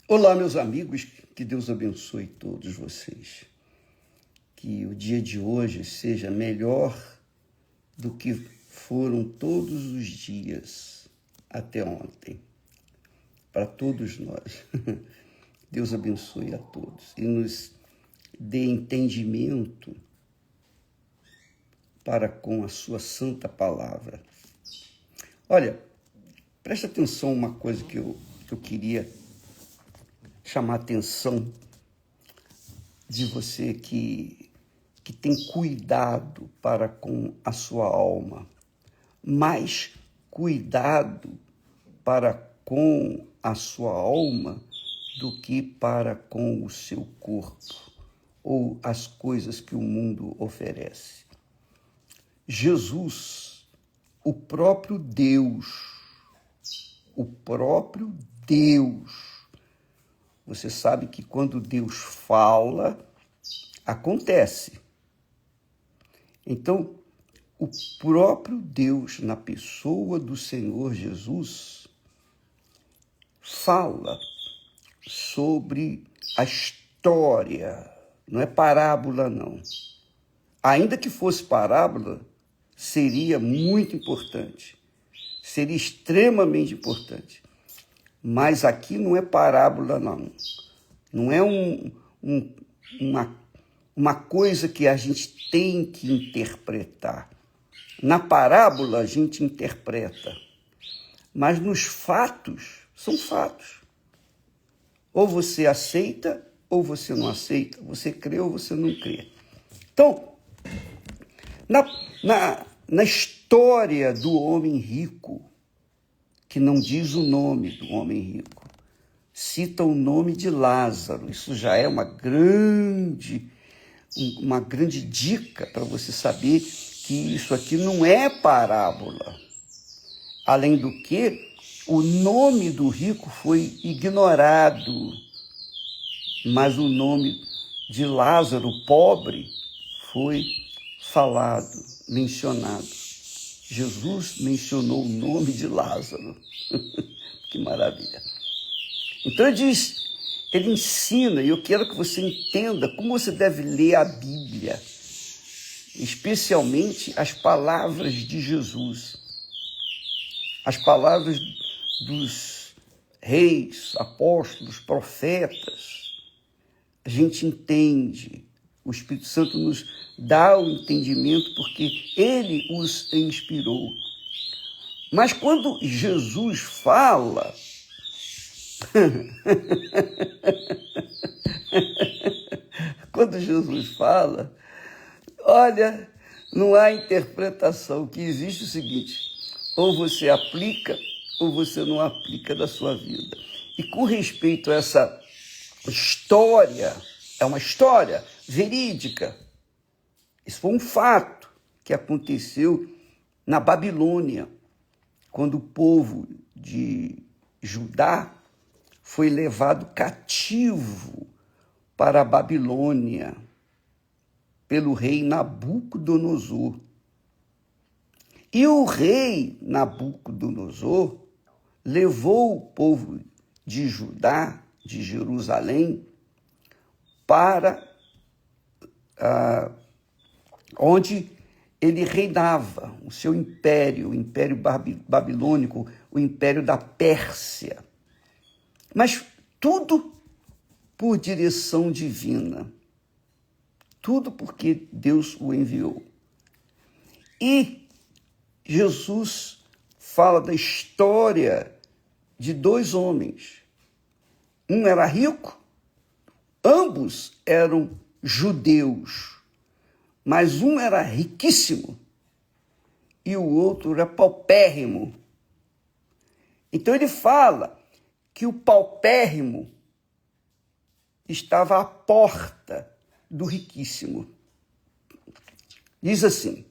Olá, meus amigos, que Deus abençoe todos vocês. Que o dia de hoje seja melhor do que foram todos os dias até ontem, para todos nós. Deus abençoe a todos e nos dê entendimento para com a sua santa palavra. Olha, presta atenção uma coisa que eu queria chamar a atenção de você que tem cuidado para com a sua alma, mais cuidado para com a sua alma do que para com o seu corpo ou as coisas que o mundo oferece. Jesus, o próprio Deus, você sabe que quando Deus fala, acontece. Então, o próprio Deus, na pessoa do Senhor Jesus, fala sobre a história. Não é parábola, não. Ainda que fosse parábola, seria muito importante. Seria extremamente importante. Mas aqui não é parábola, não. Não é uma coisa que a gente tem que interpretar. Na parábola a gente interpreta, mas nos fatos, são fatos. Ou você aceita, ou você não aceita. Você crê ou você não crê. Então, na história do homem rico, que não diz o nome do homem rico, cita o nome de Lázaro. Isso já é uma grande dica para você saber que isso aqui não é parábola. Além do que, o nome do rico foi ignorado, mas o nome de Lázaro, pobre, foi falado, mencionado. Jesus mencionou o nome de Lázaro. Que maravilha. Então ele ensina, e eu quero que você entenda como você deve ler a Bíblia, especialmente as palavras de Jesus, as palavras dos reis, apóstolos, profetas. A gente entende, o Espírito Santo nos dá o entendimento porque ele os inspirou. Mas quando Jesus fala, olha, não há interpretação. O que existe é o seguinte: ou você aplica ou você não aplica da sua vida. E com respeito a essa história, é uma história verídica. Isso foi um fato que aconteceu na Babilônia, quando o povo de Judá foi levado cativo para a Babilônia pelo rei Nabucodonosor. E o rei Nabucodonosor levou o povo de Judá, de Jerusalém, para onde ele reinava, o seu império, o império babilônico, o império da Pérsia. Mas tudo por direção divina. Tudo porque Deus o enviou. E Jesus fala da história de dois homens. Um era rico, ambos eram judeus, mas um era riquíssimo e o outro era paupérrimo. Então ele fala que o paupérrimo estava à porta do riquíssimo. Diz assim,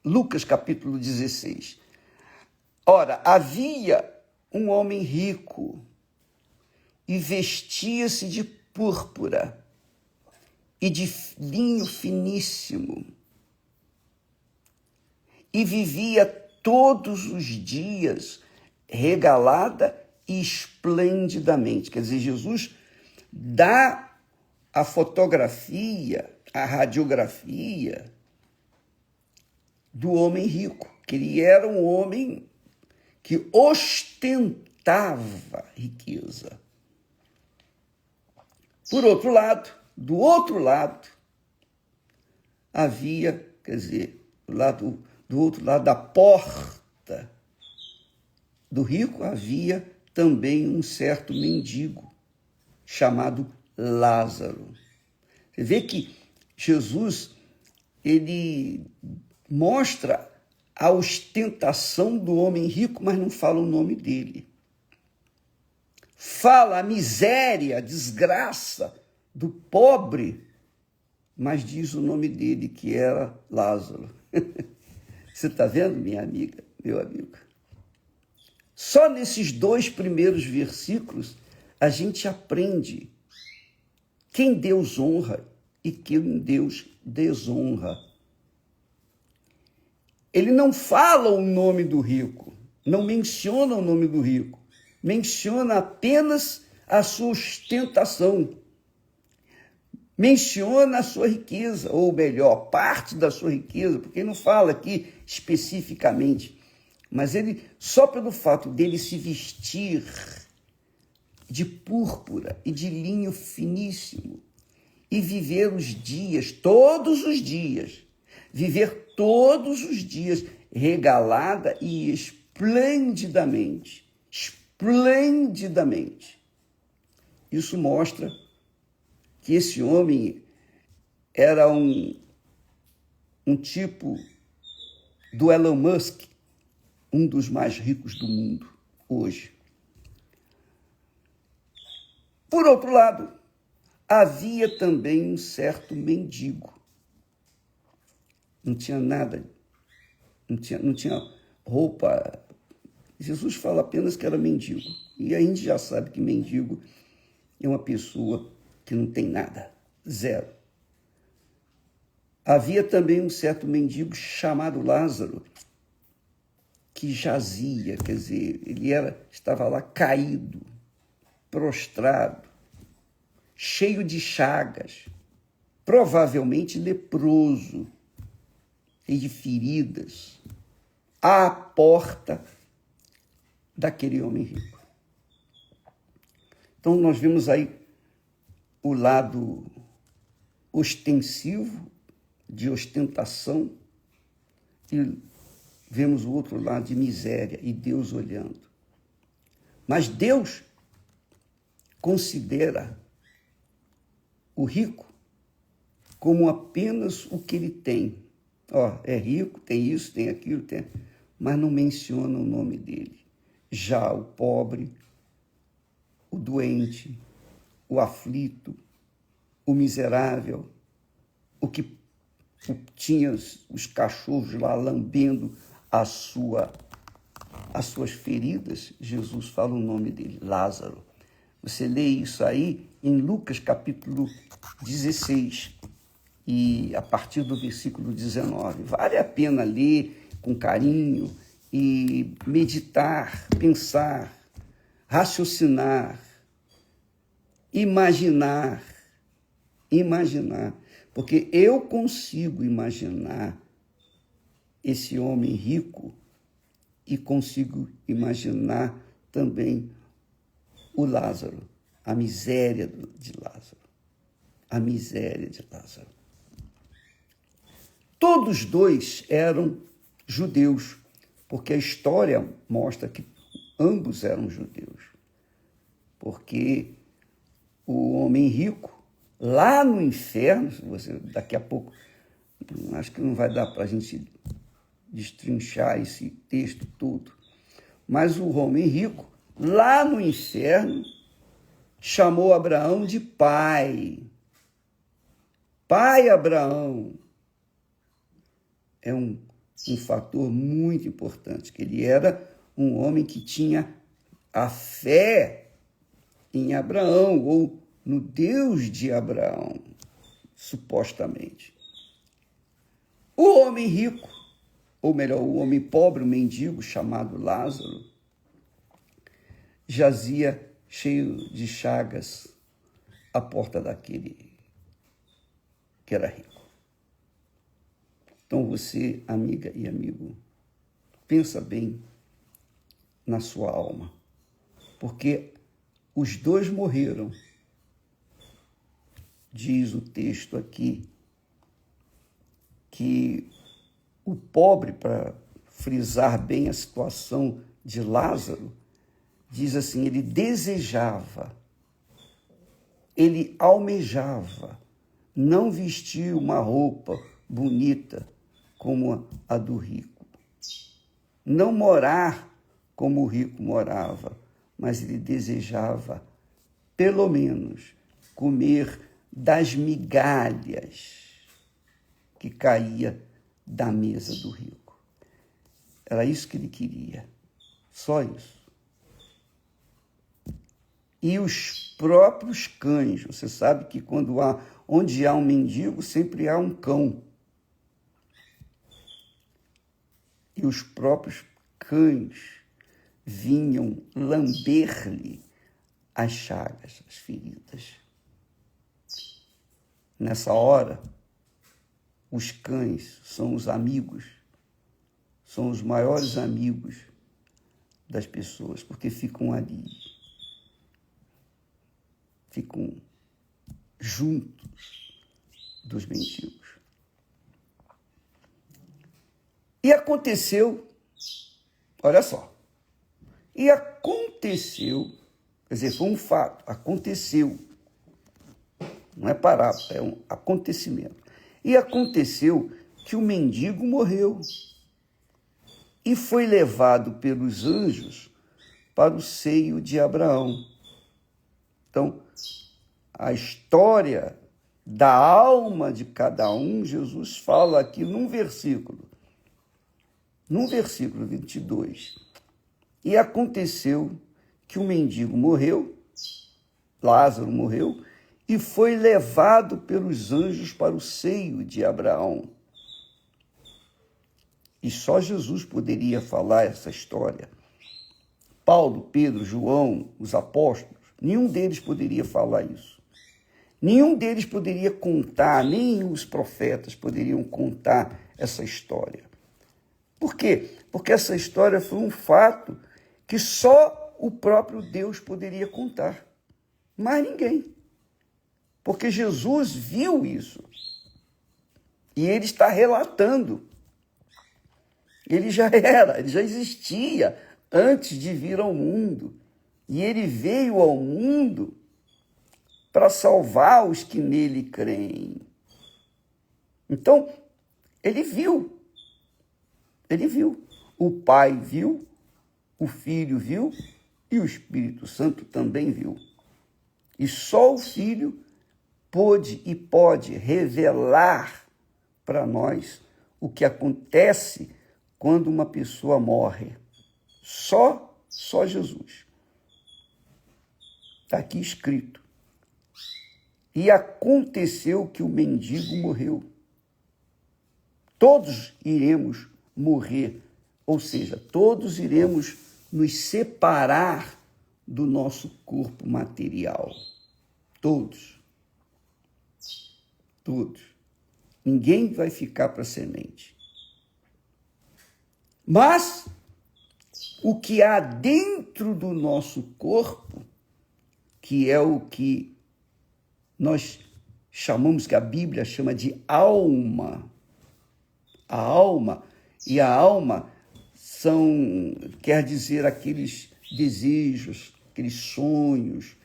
Lucas capítulo 16, ora, havia um homem rico e vestia-se de púrpura e de linho finíssimo e vivia todos os dias regalada esplendidamente. Quer dizer, Jesus dá a fotografia, a radiografia do homem rico, que ele era um homem que ostentava riqueza. Por outro lado, do outro lado, havia, quer dizer, do outro lado da porta do rico, havia também um certo mendigo chamado Lázaro. Você vê que Jesus, ele mostra a ostentação do homem rico, mas não fala o nome dele. Fala a miséria, a desgraça do pobre, mas diz o nome dele, que era Lázaro. Você está vendo, minha amiga, meu amigo? Só nesses 2 primeiros versículos a gente aprende quem Deus honra e quem Deus desonra. Ele não fala o nome do rico, não menciona o nome do rico, menciona apenas a sua ostentação, menciona a sua riqueza, ou melhor, parte da sua riqueza, porque ele não fala aqui especificamente, mas ele, só pelo fato dele se vestir de púrpura e de linho finíssimo e viver os dias, todos os dias, viver todos os dias regalada e esplendidamente. Isso mostra que esse homem era um tipo do Elon Musk, um dos mais ricos do mundo hoje. Por outro lado, havia também um certo mendigo. Não tinha nada, não tinha roupa. Jesus fala apenas que era mendigo. E a gente já sabe que mendigo é uma pessoa que não tem nada, zero. Havia também um certo mendigo chamado Lázaro, que jazia, quer dizer, ele estava lá caído, prostrado, cheio de chagas, provavelmente leproso, cheio de feridas, à porta daquele homem rico. Então, nós vimos aí o lado ostensivo, de ostentação, e vemos o outro lado de miséria, e Deus olhando. Mas Deus considera o rico como apenas o que ele tem. É rico, tem isso, tem aquilo, mas não menciona o nome dele. Já o pobre, o doente, o aflito, o miserável, o que tinha os cachorros lá lambendo as suas feridas, Jesus fala o nome dele, Lázaro. Você lê isso aí em Lucas capítulo 16, e a partir do versículo 19. Vale a pena ler com carinho e meditar, pensar, raciocinar, imaginar, porque eu consigo imaginar esse homem rico e consigo imaginar também o Lázaro, a miséria de Lázaro, a miséria de Lázaro. Todos 2 eram judeus, porque a história mostra que ambos eram judeus, porque o homem rico, lá no inferno, daqui a pouco, acho que não vai dar para a gente destrinchar esse texto todo, mas o homem rico, lá no inferno, chamou Abraão de pai. Pai Abraão. É um fator muito importante, que ele era um homem que tinha a fé em Abraão, ou no Deus de Abraão, supostamente. O homem rico, ou melhor, o homem pobre, o mendigo chamado Lázaro, jazia cheio de chagas à porta daquele que era rico. Então você, amiga e amigo, pensa bem na sua alma, porque os dois morreram. Diz o texto aqui que o pobre, para frisar bem a situação de Lázaro, diz assim, ele desejava, ele almejava não vestir uma roupa bonita como a do rico, não morar como o rico morava, mas ele desejava, pelo menos, comer das migalhas que caía da mesa do rico. Era isso que ele queria, só isso. E os próprios cães, você sabe que onde há um mendigo, sempre há um cão. E os próprios cães vinham lamber-lhe as chagas, as feridas. Nessa hora, os cães são os amigos, são os maiores amigos das pessoas, porque ficam ali, ficam juntos dos mendigos. E aconteceu, olha só, quer dizer, foi um fato, aconteceu, não é parábola, é um acontecimento. E aconteceu que o mendigo morreu e foi levado pelos anjos para o seio de Abraão. Então, a história da alma de cada um, Jesus fala aqui num versículo 22. E aconteceu que o mendigo morreu, Lázaro morreu, e foi levado pelos anjos para o seio de Abraão. E só Jesus poderia falar essa história. Paulo, Pedro, João, os apóstolos, nenhum deles poderia falar isso. Nenhum deles poderia contar, nem os profetas poderiam contar essa história. Por quê? Porque essa história foi um fato que só o próprio Deus poderia contar. Mais ninguém. Porque Jesus viu isso. E ele está relatando. Ele já existia antes de vir ao mundo. E ele veio ao mundo para salvar os que nele creem. Então, ele viu. Ele viu. O Pai viu, o Filho viu e o Espírito Santo também viu. E só o Filho pôde e pode revelar para nós o que acontece quando uma pessoa morre. Só Jesus. Está aqui escrito. E aconteceu que o mendigo morreu. Todos iremos morrer, ou seja, todos iremos nos separar do nosso corpo material. Todos. Ninguém vai ficar para semente. Mas o que há dentro do nosso corpo, que é o que nós chamamos, que a Bíblia chama de alma. A alma quer dizer aqueles desejos, aqueles sonhos,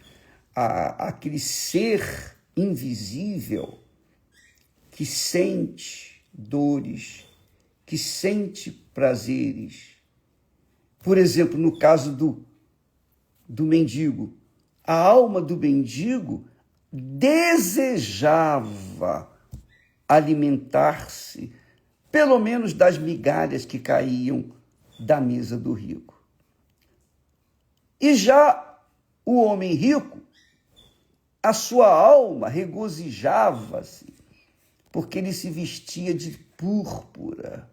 aquele ser invisível que sente dores, que sente prazeres. Por exemplo, no caso do mendigo, a alma do mendigo desejava alimentar-se, pelo menos das migalhas que caíam da mesa do rico. E já o homem rico, a sua alma regozijava-se, porque ele se vestia de púrpura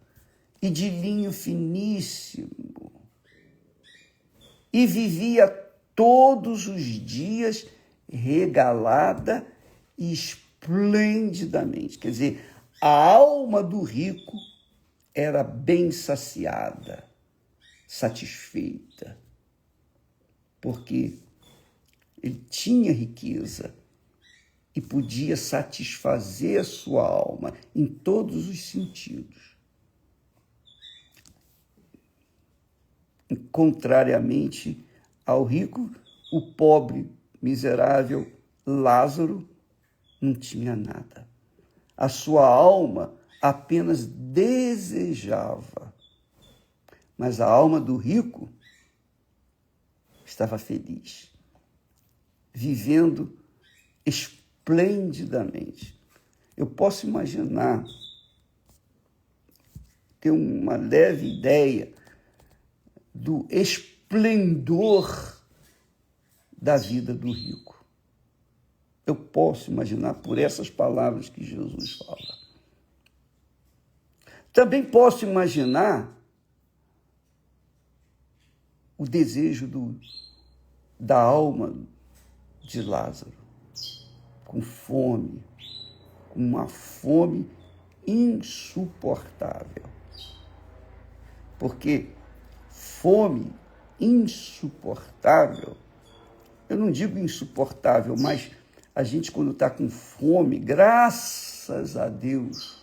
e de linho finíssimo, e vivia todos os dias regalada e esplendidamente. Quer dizer, a alma do rico era bem saciada, satisfeita, porque ele tinha riqueza e podia satisfazer a sua alma em todos os sentidos. Contrariamente ao rico, o pobre, miserável Lázaro não tinha nada. A sua alma apenas desejava, mas a alma do rico estava feliz, vivendo esplendidamente. Eu posso imaginar, ter uma leve ideia do esplendor da vida do rico. Eu posso imaginar por essas palavras que Jesus fala. Também posso imaginar o desejo da alma de Lázaro, com fome, com uma fome insuportável. Porque fome insuportável, eu não digo insuportável, mas a gente quando está com fome, graças a Deus,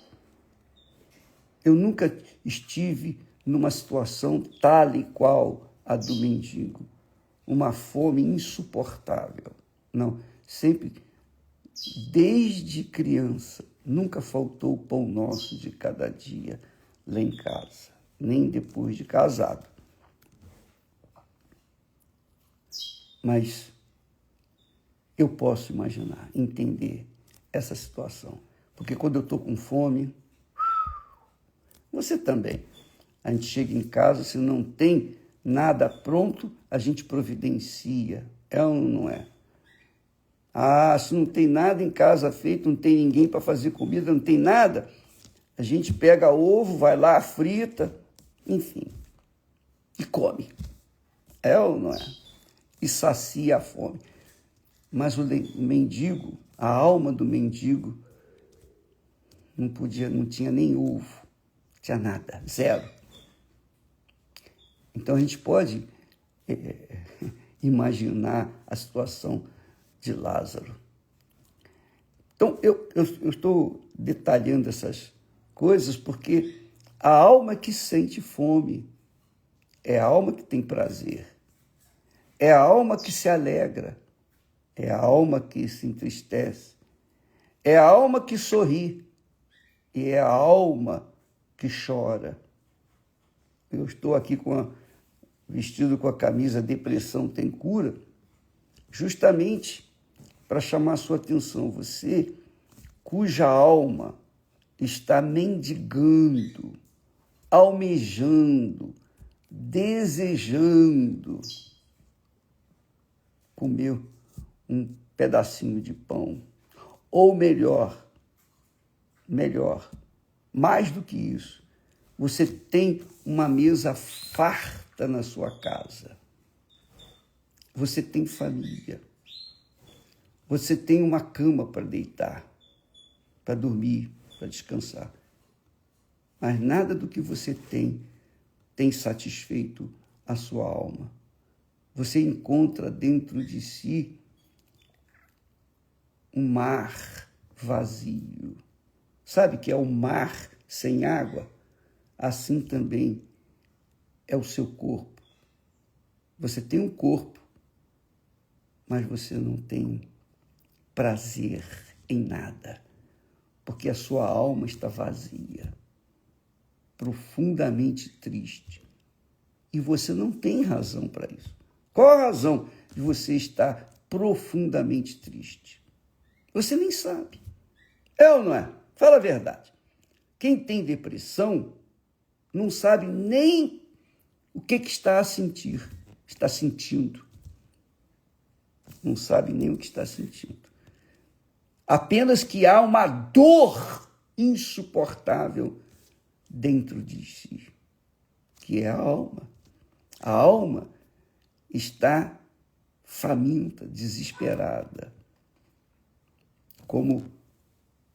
eu nunca estive numa situação tal e qual a do mendigo, uma fome insuportável. Não, sempre, desde criança, nunca faltou o pão nosso de cada dia lá em casa, nem depois de casado. Mas eu posso imaginar, entender essa situação. Porque quando eu estou com fome, você também. A gente chega em casa, se não tem nada pronto, a gente providencia. É ou não é? Ah, se não tem nada em casa feito, não tem ninguém para fazer comida, não tem nada, a gente pega ovo, vai lá, frita, enfim, e come. É ou não é? E sacia a fome. Mas o mendigo, a alma do mendigo, não tinha nem ovo, não tinha nada, zero. Então a gente pode imaginar a situação de Lázaro. Então eu estou detalhando essas coisas porque a alma que sente fome é a alma que tem prazer, é a alma que se alegra, é a alma que se entristece, é a alma que sorri e é a alma que chora. Eu estou aqui vestido com a camisa Depressão Tem Cura, justamente para chamar a sua atenção. Você, cuja alma está mendigando, almejando, desejando comer um pedacinho de pão, ou melhor, mais do que isso, você tem uma mesa farta na sua casa, você tem família, você tem uma cama para deitar, para dormir, para descansar, mas nada do que você tem satisfeito a sua alma. Você encontra dentro de si um mar vazio. Sabe que é o mar sem água? Assim também é o seu corpo. Você tem um corpo, mas você não tem prazer em nada, porque a sua alma está vazia, profundamente triste. E você não tem razão para isso. Qual a razão de você estar profundamente triste? Você nem sabe. É ou não é? Fala a verdade. Quem tem depressão não sabe nem o que está a sentir, está sentindo. Não sabe nem o que está sentindo. Apenas que há uma dor insuportável dentro de si, que é a alma. A alma está faminta, desesperada. Como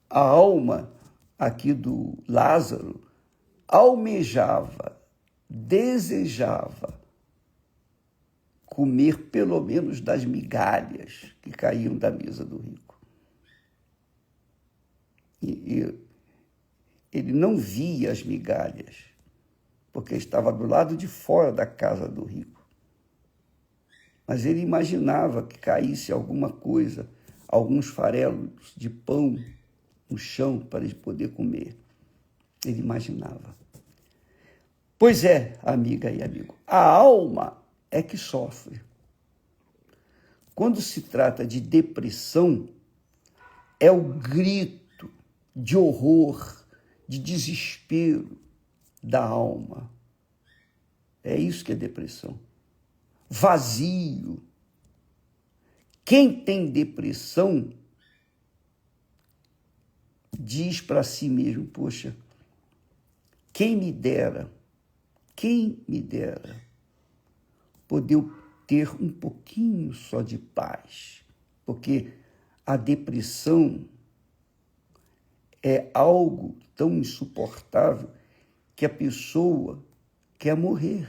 a alma aqui do Lázaro almejava, desejava comer pelo menos das migalhas que caíam da mesa do rico. E ele não via as migalhas, porque estava do lado de fora da casa do rico. Mas ele imaginava que caísse alguma coisa, alguns farelos de pão no chão para ele poder comer. Ele imaginava. Pois é, amiga e amigo, a alma é que sofre. Quando se trata de depressão, é o grito de horror, de desespero da alma. É isso que é depressão. Vazio. Quem tem depressão diz para si mesmo, poxa, quem me dera poder ter um pouquinho só de paz, porque a depressão é algo tão insuportável que a pessoa quer morrer.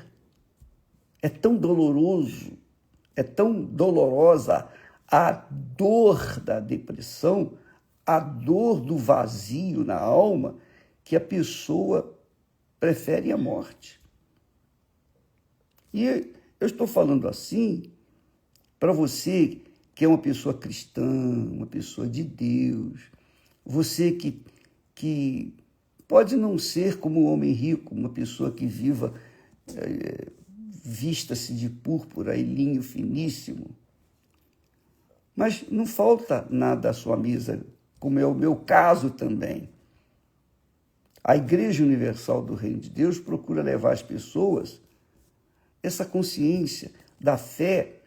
É tão doloroso, é tão dolorosa a dor da depressão, a dor do vazio na alma, que a pessoa prefere a morte. E eu estou falando assim para você que é uma pessoa cristã, uma pessoa de Deus, você que pode não ser como o homem rico, uma pessoa que vista-se de púrpura e linho finíssimo, mas não falta nada à sua mesa, como é o meu caso também. A Igreja Universal do Reino de Deus procura levar às pessoas essa consciência da fé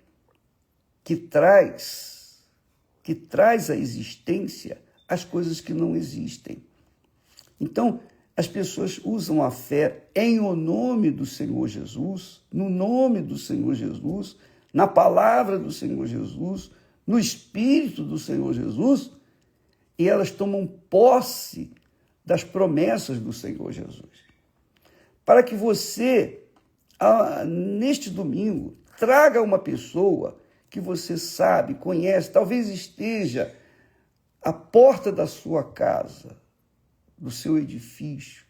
que traz à existência as coisas que não existem. Então, as pessoas usam a fé em o nome do Senhor Jesus, no nome do Senhor Jesus, na palavra do Senhor Jesus, no Espírito do Senhor Jesus, e elas tomam posse das promessas do Senhor Jesus. Para que você, neste domingo, traga uma pessoa que você sabe, conhece, talvez esteja à porta da sua casa, do seu edifício,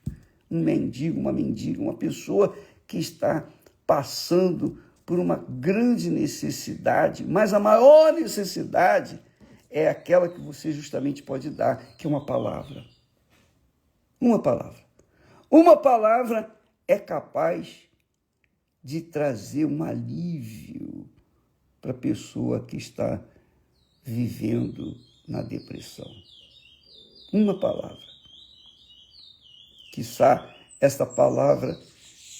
um mendigo, uma mendiga, uma pessoa que está passando por uma grande necessidade, mas a maior necessidade é aquela que você justamente pode dar, que é uma palavra. Uma palavra. Uma palavra é capaz de trazer um alívio para a pessoa que está vivendo na depressão. Uma palavra. Quiçá essa palavra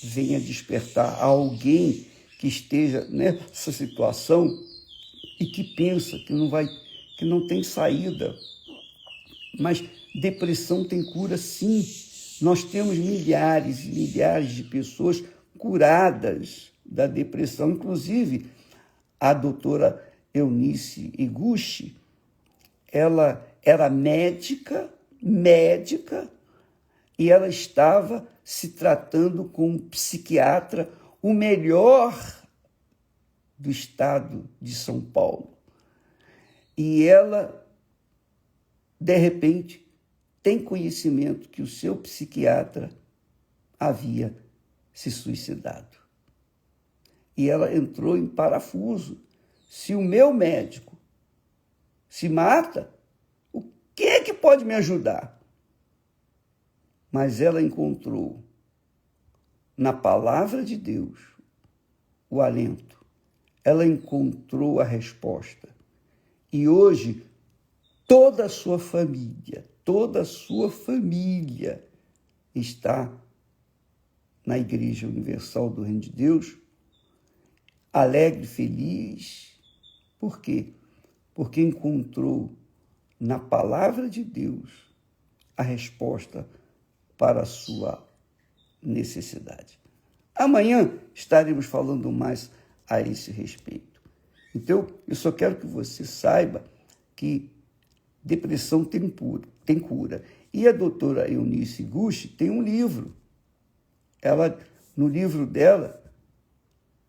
venha despertar a alguém que esteja nessa situação e que pensa que não tem saída. Mas depressão tem cura, sim. Nós temos milhares e milhares de pessoas curadas da depressão. Inclusive, a doutora Eunice Iguchi, ela era médica, e ela estava se tratando com um psiquiatra, o melhor do estado de São Paulo. E ela, de repente, tem conhecimento que o seu psiquiatra havia se suicidado. E ela entrou em parafuso. Se o meu médico se mata, o que é que pode me ajudar? Mas ela encontrou na palavra de Deus o alento. Ela encontrou a resposta. E hoje, toda a sua família está na Igreja Universal do Reino de Deus, alegre, feliz. Por quê? Porque encontrou na palavra de Deus a resposta para a sua necessidade. Amanhã estaremos falando mais a esse respeito. Então, eu só quero que você saiba que depressão tem cura. E a doutora Eunice Gucci tem um livro. No livro dela,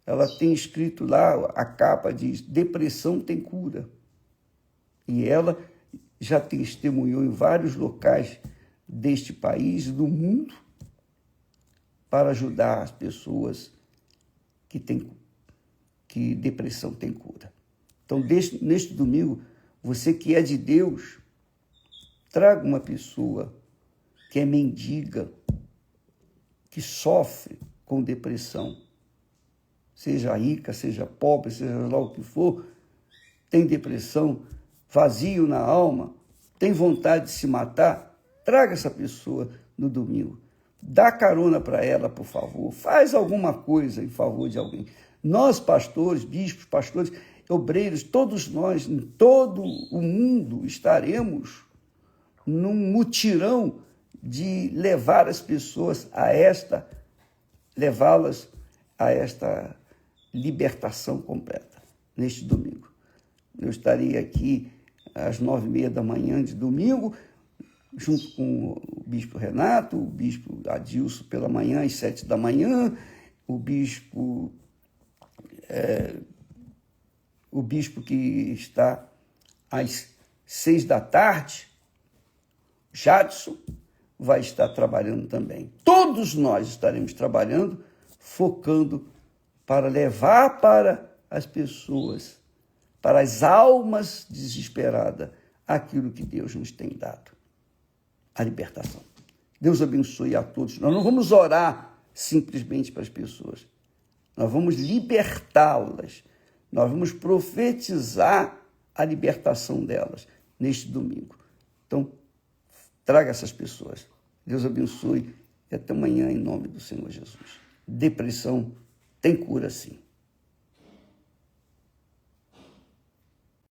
ela tem escrito lá, a capa diz, depressão tem cura. E ela já testemunhou em vários locais deste país e do mundo para ajudar as pessoas que depressão tem cura. Então, neste domingo, você que é de Deus, traga uma pessoa que é mendiga, que sofre com depressão, seja rica, seja pobre, seja lá o que for, tem depressão, vazio na alma, tem vontade de se matar, traga essa pessoa no domingo. Dá carona para ela, por favor. Faz alguma coisa em favor de alguém. Nós, pastores, bispos, pastores, obreiros, todos nós, em todo o mundo, estaremos num mutirão de levar as pessoas levá-las a esta libertação completa, neste domingo. Eu estarei aqui às 9h30 da manhã de domingo, junto com o bispo Renato, o bispo Adilson pela manhã, às 7 da manhã, o bispo que está às 6 da tarde, Jadson, vai estar trabalhando também. Todos nós estaremos trabalhando, focando para levar para as pessoas, para as almas desesperadas, aquilo que Deus nos tem dado, a libertação. Deus abençoe a todos. Nós não vamos orar simplesmente para as pessoas, nós vamos libertá-las, nós vamos profetizar a libertação delas neste domingo. Então, traga essas pessoas. Deus abençoe e até amanhã em nome do Senhor Jesus. Depressão tem cura, sim.